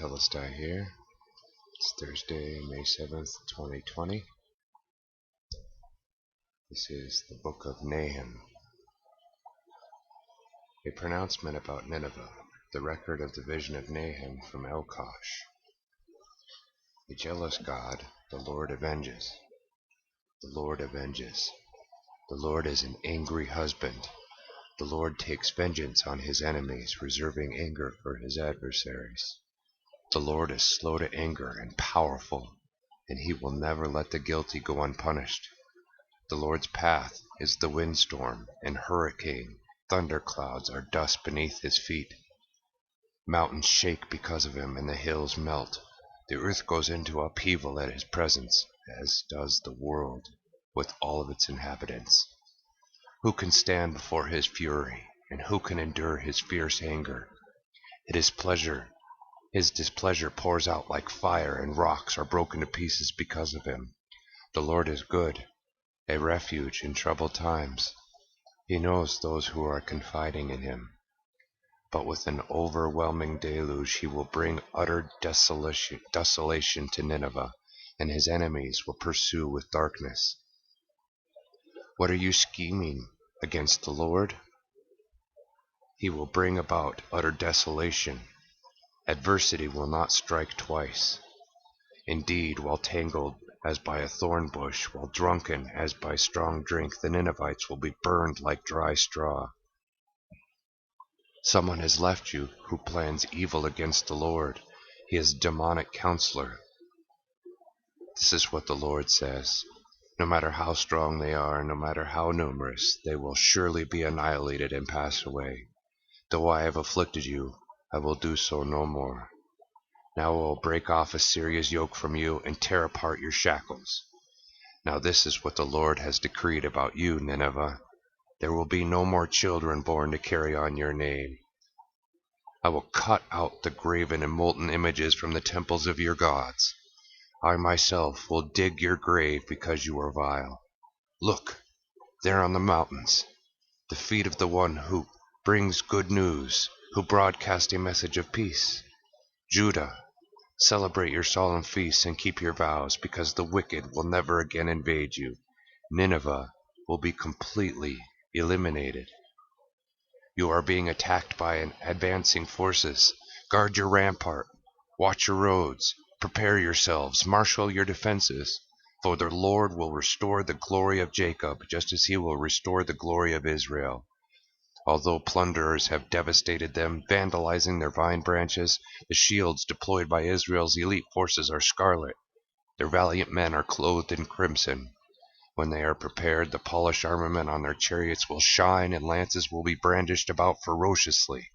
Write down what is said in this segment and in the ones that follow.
Telestai here. It's Thursday, May 7th, 2020. This is the book of Nahum. A pronouncement about Nineveh, the record of the vision of Nahum from Elkosh. A jealous God, the Lord avenges. The Lord avenges. The Lord is an angry husband. The Lord takes vengeance on his enemies, reserving anger for his adversaries. The Lord is slow to anger and powerful, and he will never let the guilty go unpunished. The Lord's path is the windstorm and hurricane. Thunder clouds are dust beneath his feet. Mountains shake because of him, and the hills melt. The earth goes into upheaval at his presence, as does the world with all of its inhabitants. Who can stand before his fury, and who can endure his fierce anger? His displeasure pours out like fire, and rocks are broken to pieces because of him. The Lord is good, a refuge in troubled times. He knows those who are confiding in him. But with an overwhelming deluge he will bring utter desolation to Nineveh, and his enemies will pursue with darkness. What are you scheming against the Lord? He will bring about utter desolation. Adversity will not strike twice. Indeed, while tangled as by a thorn bush, while drunken as by strong drink, the Ninevites will be burned like dry straw. Someone has left you who plans evil against the Lord. He is a demonic counselor. This is what the Lord says. No matter how strong they are, no matter how numerous, they will surely be annihilated and pass away. Though I have afflicted you, I will do so no more. Now I will break off Assyria's yoke from you and tear apart your shackles. Now this is what the Lord has decreed about you, Nineveh. There will be no more children born to carry on your name. I will cut out the graven and molten images from the temples of your gods. I myself will dig your grave because you are vile. Look, there on the mountains, the feet of the one who brings good news, who broadcasts a message of peace. Judah, celebrate your solemn feasts and keep your vows, because the wicked will never again invade you. Nineveh will be completely eliminated. You are being attacked by advancing forces. Guard your rampart. Watch your roads. Prepare yourselves. Marshal your defenses. For the Lord will restore the glory of Jacob, just as he will restore the glory of Israel. Although plunderers have devastated them, vandalizing their vine branches, the shields deployed by Israel's elite forces are scarlet. Their valiant men are clothed in crimson. When they are prepared, the polished armament on their chariots will shine, and lances will be brandished about ferociously.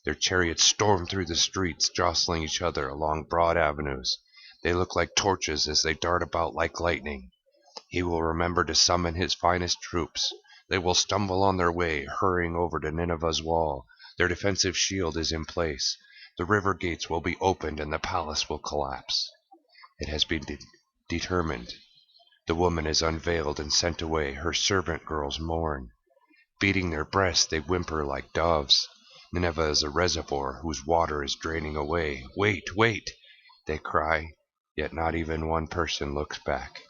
Their chariots storm through the streets, jostling each other along broad avenues. They look like torches as they dart about like lightning. He will remember to summon his finest troops. They will stumble on their way, hurrying over to Nineveh's wall. Their defensive shield is in place. The river gates will be opened, and the palace will collapse. It has been determined. The woman is unveiled and sent away. Her servant girls mourn. Beating their breasts, they whimper like doves. Nineveh is a reservoir whose water is draining away. Wait, wait, they cry, yet not even one person looks back.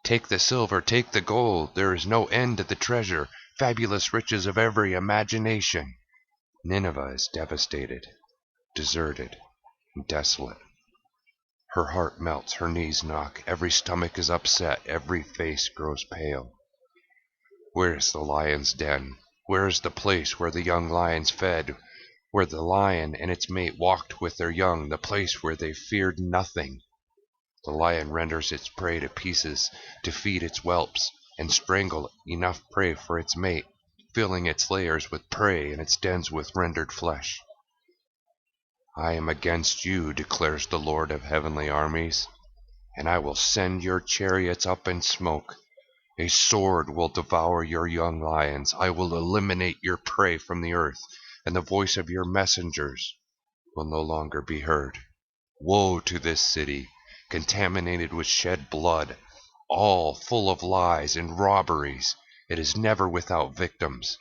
Take the silver, take the gold. There is no end to the treasure, fabulous riches of every imagination. Nineveh is devastated, deserted, and desolate. Her heart melts, her knees knock, every stomach is upset, every face grows pale. Where is the lion's den? Where is the place where the young lions fed, where the lion and its mate walked with their young, the place where they feared nothing? The lion renders its prey to pieces to feed its whelps, and strangle enough prey for its mate, filling its lairs with prey and its dens with rendered flesh. I am against you, declares the Lord of heavenly armies, and I will send your chariots up in smoke. A sword will devour your young lions. I will eliminate your prey from the earth, and the voice of your messengers will no longer be heard. Woe to this city, contaminated with shed blood, all full of lies and robberies. It is never without victims.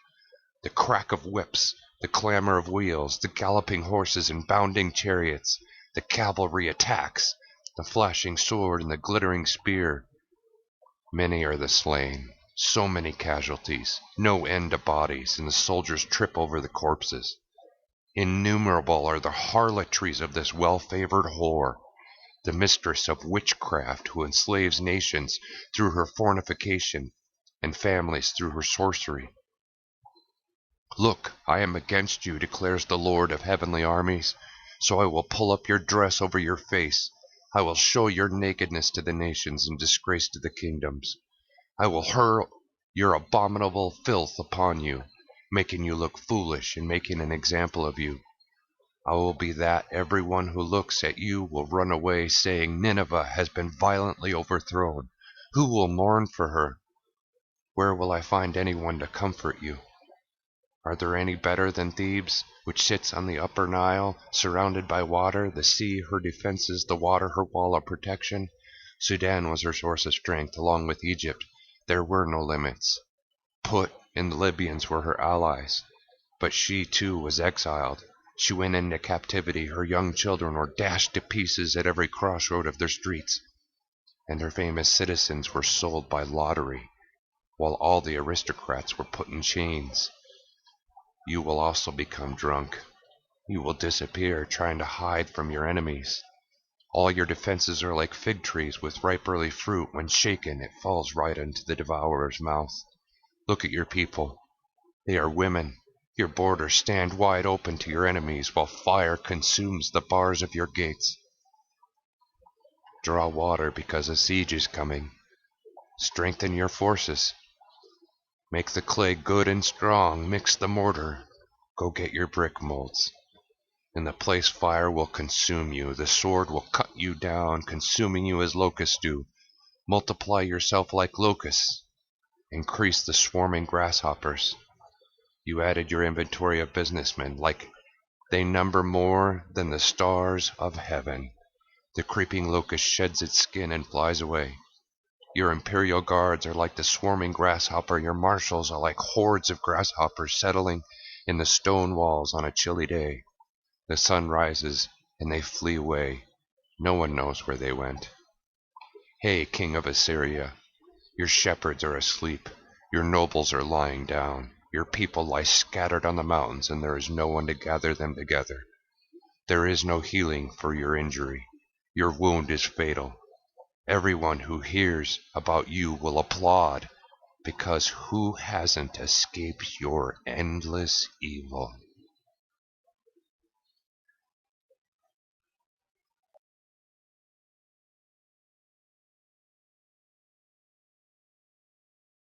The crack of whips, the clamor of wheels, the galloping horses and bounding chariots, The cavalry attacks, the flashing sword and the glittering spear. Many are the slain, so many casualties, no end to bodies, and the soldiers trip over the corpses. Innumerable are the harlotries of this well-favored whore, the mistress of witchcraft who enslaves nations through her fornication and families through her sorcery. Look, I am against you, declares the Lord of heavenly armies, so I will pull up your dress over your face. I will show your nakedness to the nations and disgrace to the kingdoms. I will hurl your abominable filth upon you, making you look foolish and making an example of you. I will be that everyone who looks at you will run away, saying, Nineveh has been violently overthrown. Who will mourn for her? Where will I find anyone to comfort you? Are there any better than Thebes, which sits on the upper Nile, surrounded by water, the sea her defenses, the water her wall of protection? Sudan was her source of strength, along with Egypt. There were no limits. Put and the Libyans were her allies. But she, too, was exiled. She went into captivity. Her young children were dashed to pieces at every crossroad of their streets, and her famous citizens were sold by lottery, while all the aristocrats were put in chains. You will also become drunk. You will disappear, trying to hide from your enemies. All your defenses are like fig trees with ripe early fruit. When shaken, it falls right into the devourer's mouth. Look at your people. They are women. Your borders stand wide open to your enemies, while fire consumes the bars of your gates. Draw water because a siege is coming. Strengthen your forces. Make the clay good and strong. Mix the mortar. Go get your brick molds. In the place fire will consume you. The sword will cut you down, consuming you as locusts do. Multiply yourself like locusts. Increase the swarming grasshoppers. You added your inventory of businessmen, like they number more than the stars of heaven. The creeping locust sheds its skin and flies away. Your imperial guards are like the swarming grasshopper. Your marshals are like hordes of grasshoppers settling in the stone walls on a chilly day. The sun rises and they flee away. No one knows where they went. Hey, king of Assyria, your shepherds are asleep. Your nobles are lying down. Your people lie scattered on the mountains, and there is no one to gather them together. There is no healing for your injury. Your wound is fatal. Everyone who hears about you will applaud, because who hasn't escaped your endless evil?